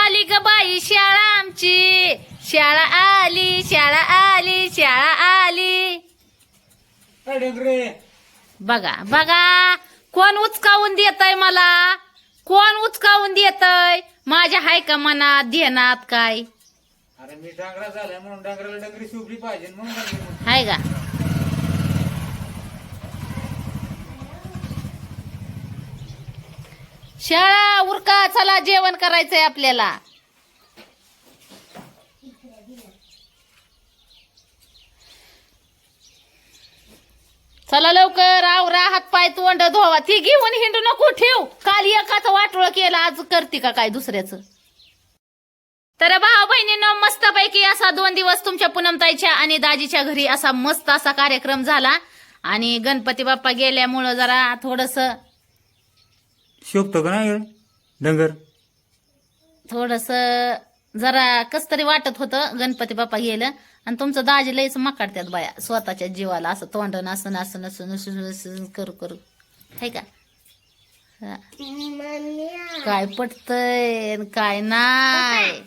आली ग बाई शाळा आमची, शाळा आली, शाळा आली, शाळा आली. बघा बघा, कोण उचकावून देतय मला, कोण उचकावून देतय माझ्या हाय का मनात ध्यानात काय? अरे मी डांगरा झालाय म्हणून डांगराला डंगरी शिवली पाहिजे म्हणून हाय का? शाळा उरका, चला जेवण करायचंय आपल्याला. चला लवकर आवरा, हात पाय तोंड धुवा. ती घेऊन हिंडू नको, ठेव. काल एकाचं वाटोळ केलं, आज करते का काय दुसऱ्याचं? तर भाऊ बहिणींनो, मस्तपैकी असा 2 दिवस तुमच्या पूनमताईच्या आणि दाजीच्या घरी असा मस्त असा कार्यक्रम झाला. आणि गणपती बाप्पा गेल्यामुळं जरा थोडस शोभतो का नाही डंगर? थोडस जरा कस तरी वाटत होतं गणपती बाप्पा गेलं. आणि तुमचं दाजी लयच मकाडत्यात बाया स्वतःच्या जीवाला, असं तोंडन असं नसं नसं नसं करू करू, हाय का? हा. काय पटतय काय नाही.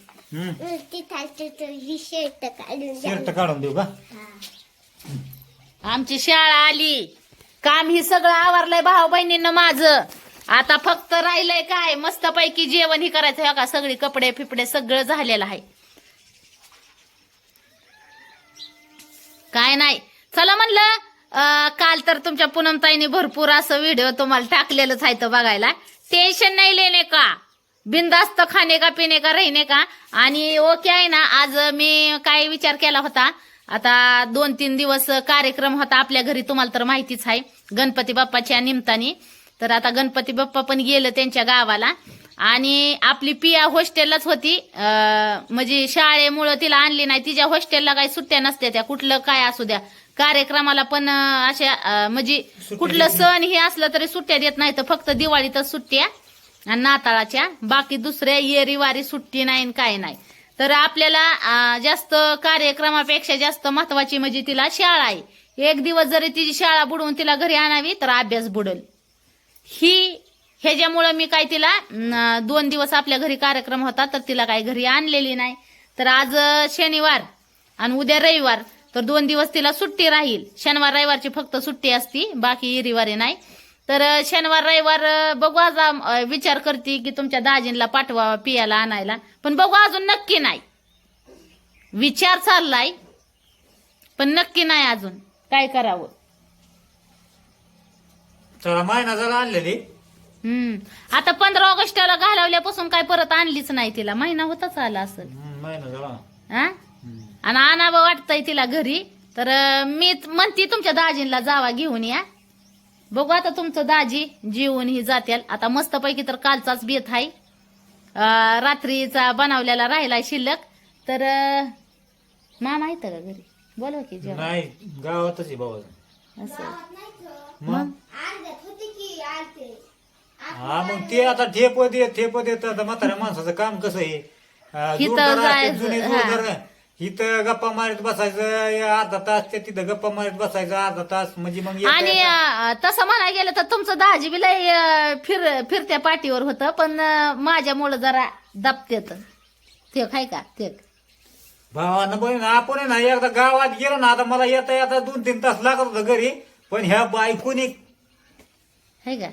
शर्ट काढून देऊ का? आमची शाळा आली, काम ही सगळं आवरलंय भाऊ बहिणींना माझं. आता फक्त राहिलंय काय, मस्तपैकी जेवण ही करायचं. हो का, सगळी कपडे फिपडे सगळं झालेलं आहे. काय नाही, चला म्हणलं काल तर तुमच्या पूनमताईने भरपूर असं व्हिडिओ तुम्हाला टाकलेलंच आहे तर बघायला. टेन्शन नाही लेणे का, बिंदास्त खाणे का पिणे का रहने का. आणि ओके आहे ना. आज मी काय विचार केला होता, आता 2-3 दिवस कार्यक्रम होता आपल्या घरी, तुम्हाला तर माहितीच आहे गणपती बाप्पाच्या निमित्ताने. तर आता गणपती बाप्पा पण गेलं त्यांच्या गावाला. आणि आपली पिया हॉस्टेललाच होती, म्हणजे शाळेमुळं तिला आणली नाही. तिच्या हॉस्टेलला काही सुट्ट्या नसत्या, त्या कुठलं काय असू द्या कार्यक्रमाला पण अशा म्हणजे कुठलं सण हे असलं तरी सुट्ट्या देत नाही. तर फक्त दिवाळीतच सुट्ट्या आणि नाताळाच्या, बाकी दुसऱ्या येरीवारी सुट्टी नाही काय नाही. तर आपल्याला जास्त कार्यक्रमापेक्षा जास्त महत्वाची म्हणजे तिला शाळा आहे. एक दिवस जरी तिची शाळा बुडवून तिला घरी आणावी तर अभ्यास बुडल. ह्याच्यामुळं मी काय तिला 2 दिवस आपल्या घरी कार्यक्रम होता तर तिला काही घरी आणलेली नाही. तर आज शनिवार आणि उद्या रविवार, तर 2 दिवस तिला सुट्टी राहील. शनिवार रविवारची फक्त सुट्टी असती, बाकी रविवारी नाही. तर शनिवार रविवार बघू. आज विचार करते की तुमच्या दाजींला पाठवा पियाला आणायला, पण बघू अजून नक्की नाही. विचार चाललाय पण नक्की नाही अजून काय करावं. चला महिना जरा आणलेली. आता 15 ऑगस्टला घालवल्यापासून काय परत आणलीच नाही तिला. महिना होताच आला असेल. महिना जरा हा. आणि आणावं वाटतंय तिला घरी. तर मी म्हणते तुमच्या दाजींला जावा घेऊन या. बघू आता तुमचं दाजी जेवून ही जात्याल. आता मस्तपैकी तर कालचाच बेत आहे, रात्रीचा बनवलेला राहिलाय शिल्लक. तर मामा येतं का घरी? बोलवा की जेवण. नाही, गावातच आहे बाबा. असं मग हा, मग ते आता ठेप देत. आता म्हाताऱ्या माणसाचं काम कसं आहे, इथं जायचं, इथं गप्पा मारत बसायचं अर्धा तास, त्या तिथं गप्पा मारत बसायचं अर्धा तास, म्हणजे मग आणि तसं म्हणायला गेलं तर तुमचं दाजी बी लय फिरत्या पाठीवर होतं, पण माझ्यामुळं जरा दबतेत ते काय का ते भावानं बहीण आपण आहे ना, एकदा गावात गेलो ना, आता मला येता 2-3 तास लागत होतं घरी, पण ह्या बायकोनी है का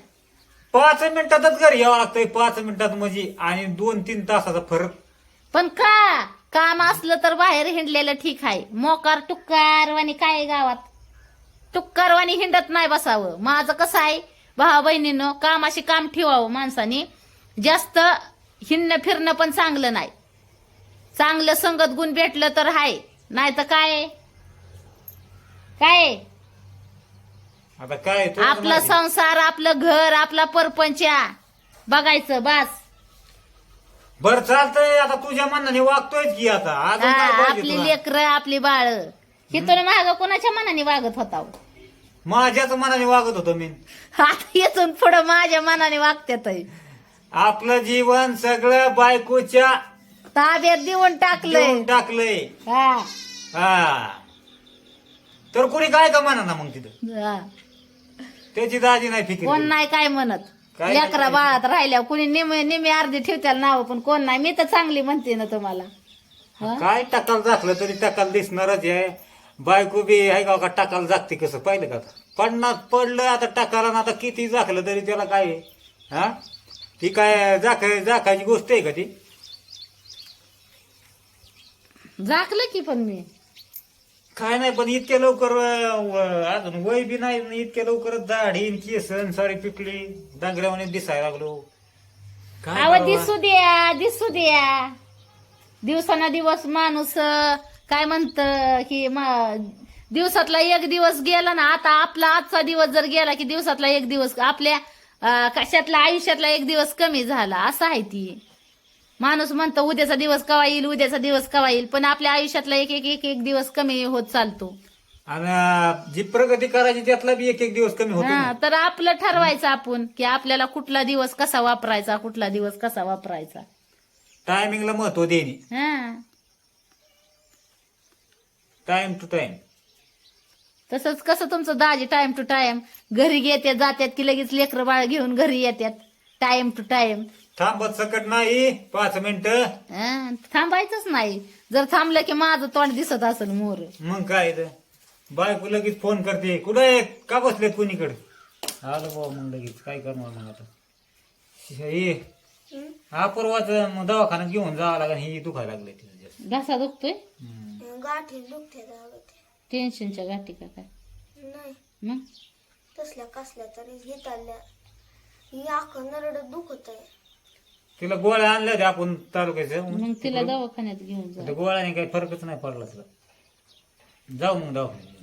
5 मिनिटातच घरी यावं लागतंय. 5 मिनिटात म्हणजे, आणि 2-3 तासाचा फरक. पण काम असलं तर बाहेर हिंडलेलं ठीक आहे. मोकार टुक्कारवाणी काय गावात टुक्कारवाणी हिंडत नाही बसावं. माझं कसं आहे भावा बहिणीनं, कामाशी काम ठेवावं माणसाने. जास्त हिंडणं फिरणं पण चांगलं नाही. चांगलं संगत गुण भेटलं तर हाय, नाही तर काय आता काय आपला संसार, आपलं घर, आपला परपंच बघायचं बस. बर चालतंय. आता तुझ्या मनाने वागतोय की आता अजून काय पाहिजे आपली तुला? लेकरं आपली बाळ हिथून माग कोणाच्या मनाने वागत होता? माझ्याच मनाने वागत होतो मी. आता येथून पुढं माझ्या मनाने वागत्यात. आपलं जीवन सगळं बायकोच्या ताब्यात देऊन टाकलंय. हा. हा, तर कोणी काय का म्हणा ना मग तिथं हा. त्याची दाजी नाही फिकिर कोण नाही काय म्हणत. काय लेकरा बाळात राहिल्या कुणी निमे अर्धी ठेवत्याल नाव पण कोण नाही. मी तर चांगली म्हणते ना तुम्हाला. हं? काय टकाल झाकलं तरी टकाल दिसणारच आहे. बायको बी आहे का टकाल जागते कसं पाहिलं का आता? पडलं आता टकाला ना आता किती झाकलं तरी त्याला काय आहे? हा ती काय झाकायची गोष्ट आहे का ती? झाकलं की पण मी काय नाही पण इतक्या लवकर अजून वय बी नाही आणि इतक्या लवकरच दाढी केसन सारी पिकली डांगऱ्यावाने दिसायला लागलो. काय आव करावं? दिसू द्या. दिवसाना दिवस माणूस काय म्हणत की दिवसातला एक दिवस गेला ना. आता आपला आजचा दिवस जर गेला की दिवसातला एक दिवस आपल्या कशातला आयुष्यातला एक दिवस कमी झाला असं आहे ती. माणूस म्हणतो उद्याचा दिवस कवा येईल, उद्याचा दिवस कवा येईल, पण आपल्या आयुष्यातला एक एक एक एक दिवस कमी होत चालतो. आणि जी प्रगती करायची त्यातला बी एक एक दिवस कमी होतो हा ना. तर आपलं ठरवायचं आपण की आपल्याला कुठला दिवस कसा वापरायचा, कुठला दिवस कसा वापरायचा. टायमिंगला महत्व देणे. हा टाइम टू टाइम. तसंच कसं तुमचं दाजी टाइम टू टाइम घरी येतात जातात की लगेच लेकरं बाळ घेऊन घरी येतात टाइम टू टाइम. थांबत सकट नाही 5 मिनिटं. थांबायचंच नाही. जर थांबलं की माझं तोंड दिसत असेल मोर. मग काय तर बायको लगेच फोन करते कुठे का बसलेत कोणीकडे. आलो बाबा मग लगेच काय करणार मग आता. हे अपूर्वाच दवाखान्यात घेऊन जावं लागेल. ही दुखायला लागले तिला जास्त. घासा दुखतोय गाठी दुखते दावत टेन्शनच्या गाठी का काय नाही मग तसल्या कसल्या तरी घेताल्या ही अख्खं नरड दुखत आहे. तिला गोळ्या आणल्या होत्या आपण तालुक्याच्या. मग तिला दवाखान्यात घेऊन जा. त्या गोळ्याने काही फरकच नाही पडला तिला. जाऊ मग दवाखान्यात.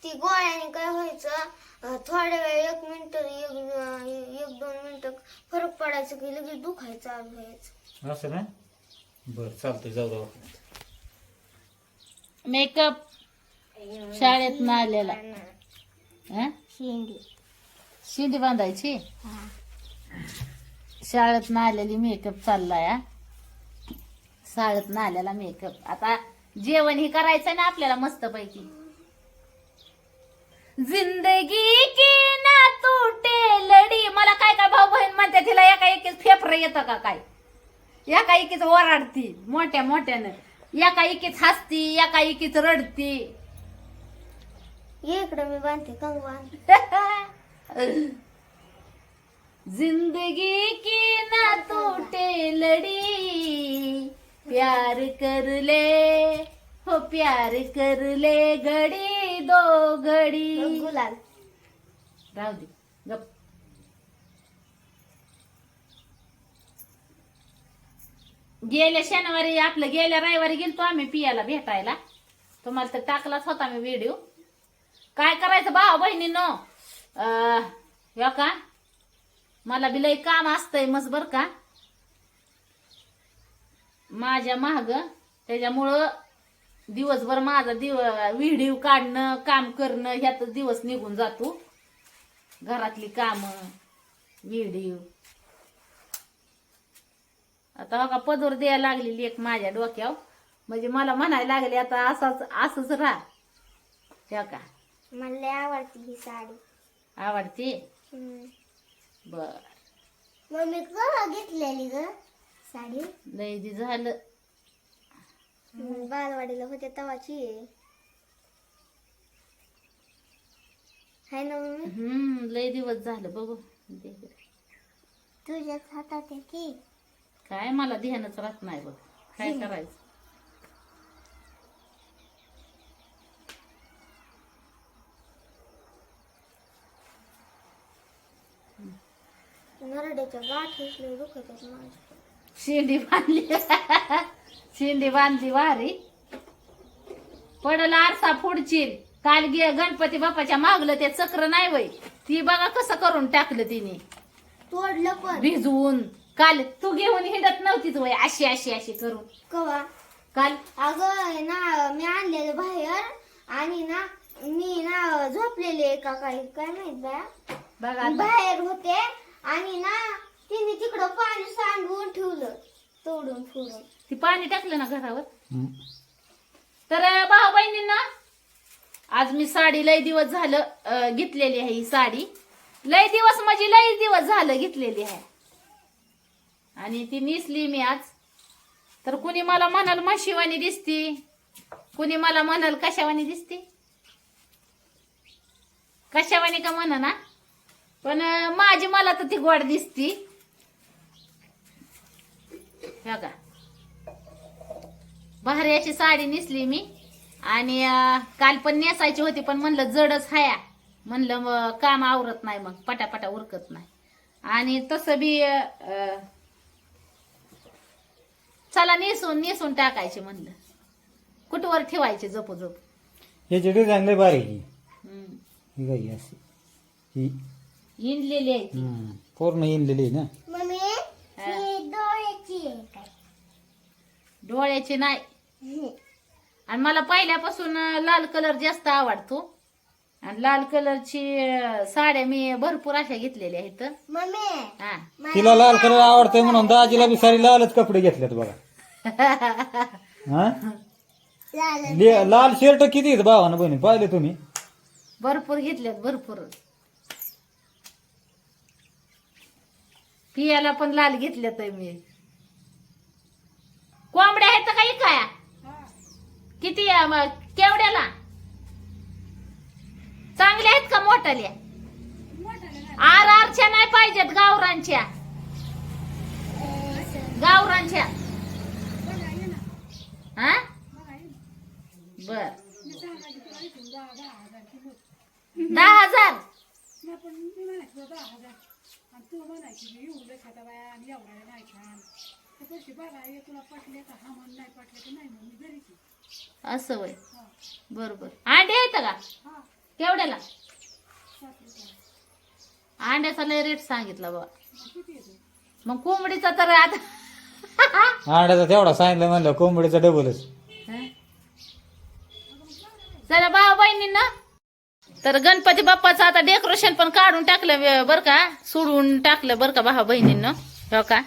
ती गोळ्याने काय व्हायचं थोड्या वेळ 1 मिनिट 1-2 मिनिटं फरक पडायचं की लगेच दुखायचं चालू व्हायचं. असं ना बरं चालतंय जाऊ दवाखान्यात. मेकअप शाळेत ना आलेला शिंदी बांधायची. शाळेत ना आलेली मेकअप चाललाय. शाळेत ना आलेला मेकअप. आता जेवण ही करायचं ना आपल्याला मस्त पैकी. जिंदगी की ना तुटे लडी. मला काय काय भाऊ बहीण म्हणते तिला एका एकीच फेफर येतं का काय. एका एकीच ओरडती मोठ्या मोठ्यानं, एका एकीच हसती, एका एकीच रडती. ये इकडं मी बांधते कंग बांध. जिंदगी की ना टूटे लड़ी प्यार कर ले हो प्यार कर ले घडी दो घडी. गुलाल राहू दे गप. गेल्या शनिवारी आपलं गेल्या रविवारी गेलतो आम्ही पियाला भेटायला. तुम्हाला तर टाकलाच होता मी व्हिडिओ. काय करायचं भाऊ बहिणींनो. का मला बी लय काम असतंय मस्त बर का माझ्या महाग. त्याच्यामुळं दिवसभर माझा व्हिडिओ काढणं काम करणं ह्यातच दिवस निघून जातो. घरातली कामं व्हिडिओ. आता बघा पदर द्यायला लागलेली एक माझ्या डोक्यावर. म्हणजे मला म्हणायला लागले आता असंच राहा. त्या का मला लय आवडती ही साडी. आवडते बर. मम्मी कवा घेतलेली ग साडी. लय दी झालं. बालवाडीला होत्या तवाची आहे. हाय ना मम्मी. लय दिवस झालं बघू. तुझ्याच हातात आहे की काय मला ध्यानच राहत नाही बघ. काय करायचं. नरड्याच्या गाठी लय दुखत आहेत माझ्या. शेंडी बांधली शेंडी बांधली वारी. पडला आरसा फोडचील. काल गणपती बाप्पाच्या मागलं ते चक्र नाही वय. ती बघा कसं करून टाकलं तिने. तोडलं पण भिजवून. काल तू घेऊन हिंडत नव्हतीच वय अशी अशी अशी करून. कवा काल अगं ना मी आणलेलं बाहेर आणि ना मी ना झोपलेले का काय काय माहित बाया. बघा आता. बाहेर होते आणि ना तिने तिकडं पाणी सांडवून ठेवलं तोडून फोडून. ती पाणी टाकलं ना घरावर. तर भाऊ बहिणींना आज मी साडी लय दिवस झालं घेतलेली आहे ही साडी. लय दिवस म्हणजे लय दिवस झालं घेतलेली आहे आणि ती नेसली मी आज. तर कुणी मला म्हणाल म्हशीवानी दिसती, कुणी मला म्हणाल कशावानी दिसती, कशावानी का म्हणा ना, पण माझी मला तर ती गोड दिसती. बघा भाऱ्याची साडी नेसली मी आणि काल पण नेसायची होती पण म्हणलं जडच हाया, म्हणलं काम आवरत नाही, मग पटापटा उरकत नाही. आणि तसं बी चला नेसून टाकायचे म्हणलं, कुठवर ठेवायचे जपू जप. याची डिझाईन लय बारीक आहे. हम्म. ही काही अशी ही इंडलेली आहे ती. पूर्ण इंडलेली आहे ना. मम्मी ही डोळ्याची आहे काय? डोळ्याची नाही. आणि मला पहिल्यापासून लाल कलर जास्त आवडतो आणि लाल कलरची साड्या मी भरपूर अशा घेतलेल्या आहेत. मम्मी हा तिला लाल कलर आवडतोय म्हणून दाजीला बी सारी लालच कपडे घेतलेत बघा. हा लाल शर्ट किती आहेत भावानं बहिणी पाहिले तुम्ही? भरपूर घेतल्यात भरपूर. पियाला पण लाल घेतल्यात मी. कोंबड्या आहेत का काही काय? किती केवढ्याला? चांगल्या आहेत का मोठाल्या? आरच्या नाही पाहिजेत, गावरांच्या. गावरांच्या हा बर 10,000. असं वय बरोबर. अंडे आहेत का केवढ्याला? अंड्याचा लय रेट सांगितला बा. मग कोंबडीचा तर आता अंड्याचा तेवढा सांगितलं म्हणलं कोंबडीचा डबलच. चला भाऊ बहिणींना, तर गणपती बाप्पाचं आता डेकोरेशन पण काढून टाकलं बर का, सोडून टाकलं बर का भाऊ बहिणींना. हो का,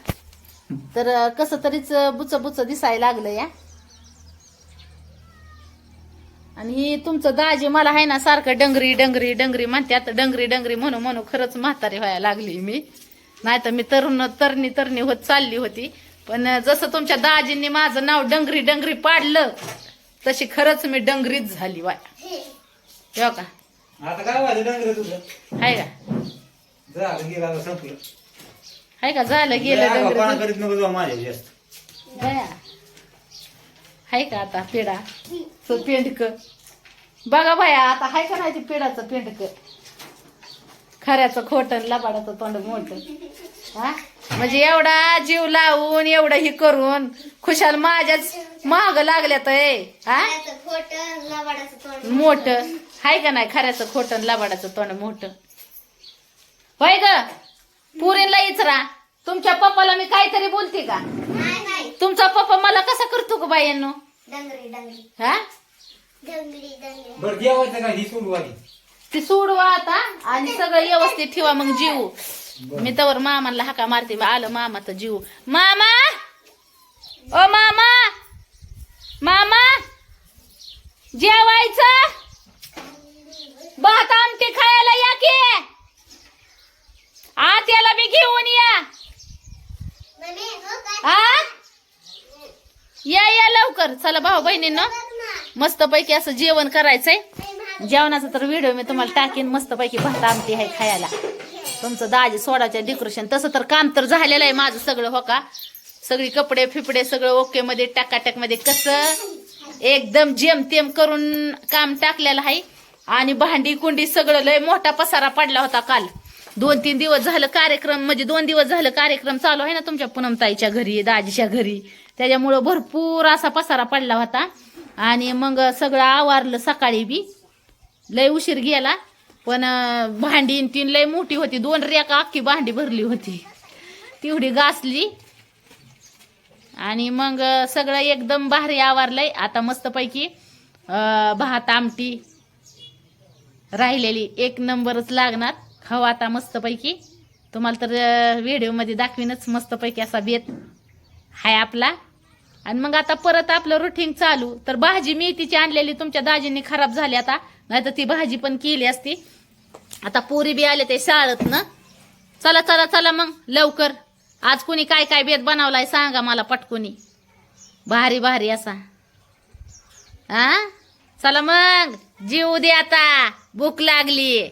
तर कसं तरीच बुच बुच दिसायला लागलं या. आणि ही तुमचं दाजी मला आहे ना सारखं डंगरी डंगरी डंगरी म्हणते. आता डंगरी डंगरी म्हणू म्हणू खरंच म्हातारी व्हायला लागली मी. नाही तर मी तरणी तरणी होत चालली होती. पण जसं तुमच्या दाजींनी माझं नाव डंगरी डंगरी पाडलं तशी खरंच मी डंगरीच झाली वाय. हो का, आता काय व्हायचं डंगर तुझं? हाय का झालं गेलं संपलं. हाय का झालं गेलं डंगरी. करीत नको जाऊ माझ्या जास्त. बया हाय का आता पेढा पेंडक बघा बाया, आता हाय का नाही ते पेढाचं पेंडक, खऱ्याचं खोटं लबाडाचं तोंड मोठं. हा म्हणजे एवढा जीव लावून एवढं ही करून खुशाल माझ्याच महाग लागल्यात. हा खोटं लबाडाचं तोंड मोठं हाय का नाही, खऱ्याचं खोटं लबाडाचं तोंड मोठं. होय ग पुरीला इचरा, तुमच्या पप्पाला मी काहीतरी बोलते का? नाही तुमचा पप्पा मला कसा करतो ग बायांनो? डंगरी डंगरी हा डंगरी डंगरी. बरं जेवायचं का ही सोडवाली? ती सोडवा आता आणि सगळं व्यवस्थित ठेवा मग जीव. मी तर मामाला हाका मारते, आलं मामा तर जीव. मामा ओ मामा, मामा जेवायचं भात आमटी खायला या की. आत्याला बी घेऊन या. मम्मी हो का? आ या लवकर. चला भाऊ बहिणींनो, मस्त पैकी असं जेवण करायचंय. जेवणाचा तर व्हिडिओ मी तुम्हाला टाकीन. मस्त पैकी भात आमटी आहे खायला. तुमचं दाजी सोडाचं डेकोरेशन तसं तर काम तर झालेलं आहे माझं सगळं. हो का, सगळी कपडे फिपडे सगळं ओके मध्ये टाकाटक मध्ये कसं एकदम जेमतेम करून काम टाकलेलं आहे. आणि भांडी कुंडी सगळं लय मोठा पसारा पडला होता काल. 2-3 दिवस झालं कार्यक्रम, म्हणजे 2 दिवस झालं कार्यक्रम चालू आहे ना तुमच्या पूनमताईच्या घरी, दाजीच्या घरी. त्याच्यामुळं भरपूर असा पसारा पडला होता. आणि मग सगळं आवारलं सकाळी बी. लय उशीर गेला पण भांडी तीन लय मोठी होती. 2 रेका अख्खी भांडी भरली होती, तेवढी घासली. आणि मग सगळं एकदम भारी आवारलंय. आता मस्तपैकी भात आमटी राहिलेली 1 नंबरच लागणार. खाऊ आता मस्तपैकी. तुम्हाला तर व्हिडिओमध्ये दाखवीनच मस्तपैकी असा बेत हाय आपला. आणि मग आता परत आपलं रुटीन चालू. तर भाजी मेथीची आणलेली तुमच्या दाजींनी खराब झाली आता, नाही तर ती भाजी पण केली असती. आता पोरी बी आले ते शाळेत ना. चला चला चला मग लवकर. आज कुणी काय काय बेत बनवलाय सांगा मला पटकुनी. भारी भारी असा. हा चला मग जेवू दे आता, भूक लागली.